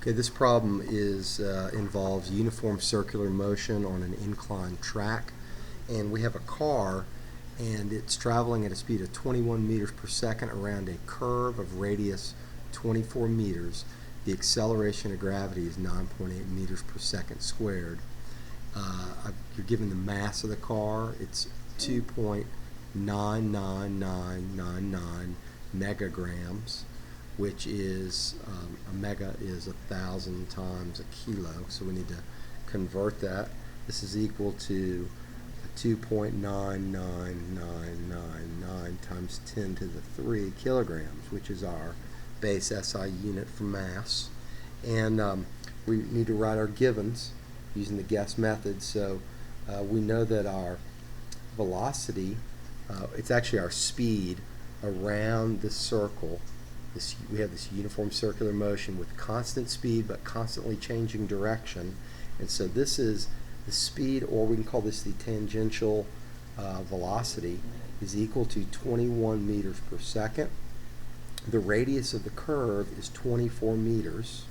Okay, this problem involves uniform circular motion on an inclined track, and we have a car, and it's traveling at a speed of 21 meters per second around a curve of radius 24 meters. The acceleration of gravity is 9.8 meters per second squared. You're given the mass of the car. It's 2.99999 megagrams, which is a mega is 1,000 times a kilo, so we need to convert that. This is equal to 2.99999 times 10 to the 3 kilograms, which is our base SI unit for mass. And we need to write our givens using the guess method. So we know that our velocity, it's actually our speed around the circle. We have this uniform circular motion with constant speed but constantly changing direction, and so this is the speed, or we can call this the tangential velocity, is equal to 21 meters per second. The radius of the curve is 24 meters.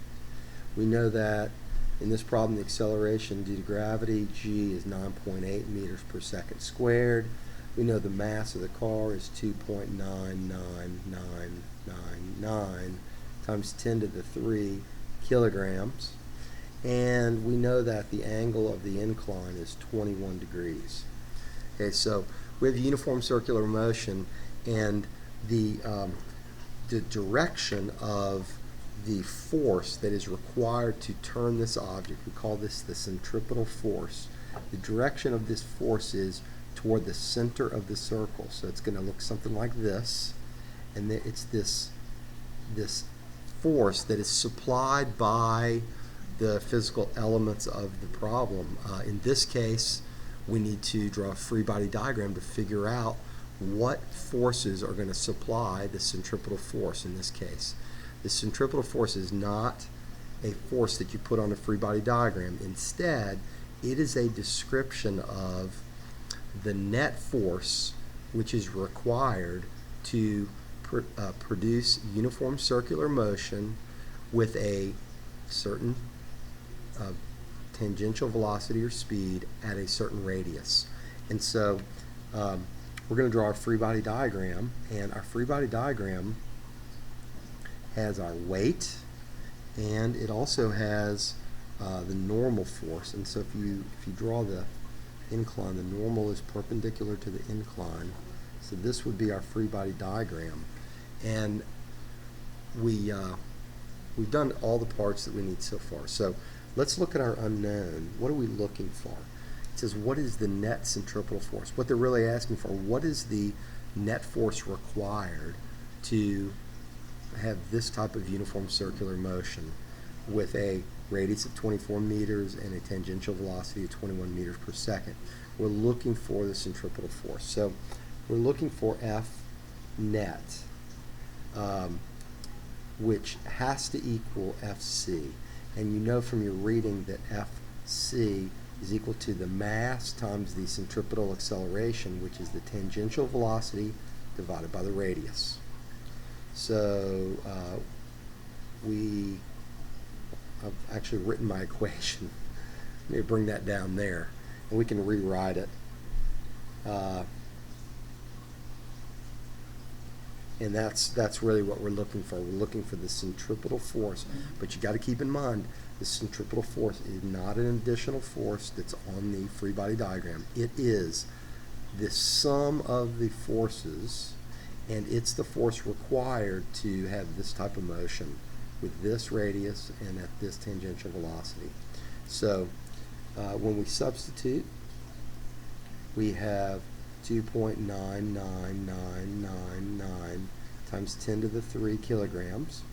We know that in this problem the acceleration due to gravity, g, is 9.8 meters per second squared. We know the mass of the car is 2.99999 times 10 to the 3 kilograms. And we know that the angle of the incline is 21 degrees. Okay, so we have uniform circular motion, and the direction of the force that is required to turn this object, we call this the centripetal force. The direction of this force is toward the center of the circle. So it's going to look something like this, and it's this force that is supplied by the physical elements of the problem. In this case, we need to draw a free body diagram to figure out what forces are going to supply the centripetal force in this case. The centripetal force is not a force that you put on a free body diagram. Instead, it is a description of the net force which is required to produce uniform circular motion with a certain tangential velocity or speed at a certain radius. And so we're going to draw a free body diagram, and our free body diagram has our weight, and it also has the normal force. And so if you draw the incline, the normal is perpendicular to the incline. So this would be our free body diagram, and we've done all the parts that we need so far. So let's look at our unknown. What are we looking for? It says, what is the net centripetal force? What they're really asking for, what is the net force required to have this type of uniform circular motion with a radius of 24 meters and a tangential velocity of 21 meters per second. We're looking for the centripetal force. So we're looking for F net, which has to equal FC. And you know from your reading that FC is equal to the mass times the centripetal acceleration, which is the tangential velocity divided by the radius. So I've actually written my equation. Let me bring that down there, and we can rewrite it. And that's really what we're looking for. We're looking for the centripetal force, but you got to keep in mind the centripetal force is not an additional force that's on the free body diagram. It is the sum of the forces, and it's the force required to have this type of motion with this radius and at this tangential velocity. So when we substitute, we have 2.99999 times 10 to the 3 kilograms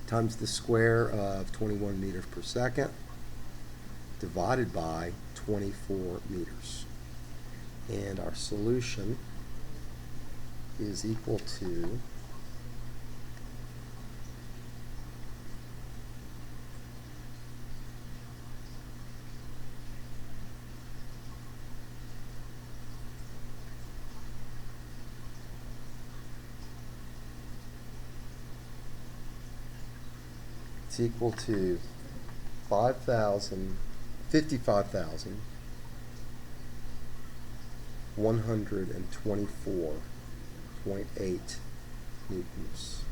times the square of 21 meters per second divided by 24 meters. And our solution is equal to It's equal to 55,124.8 newtons.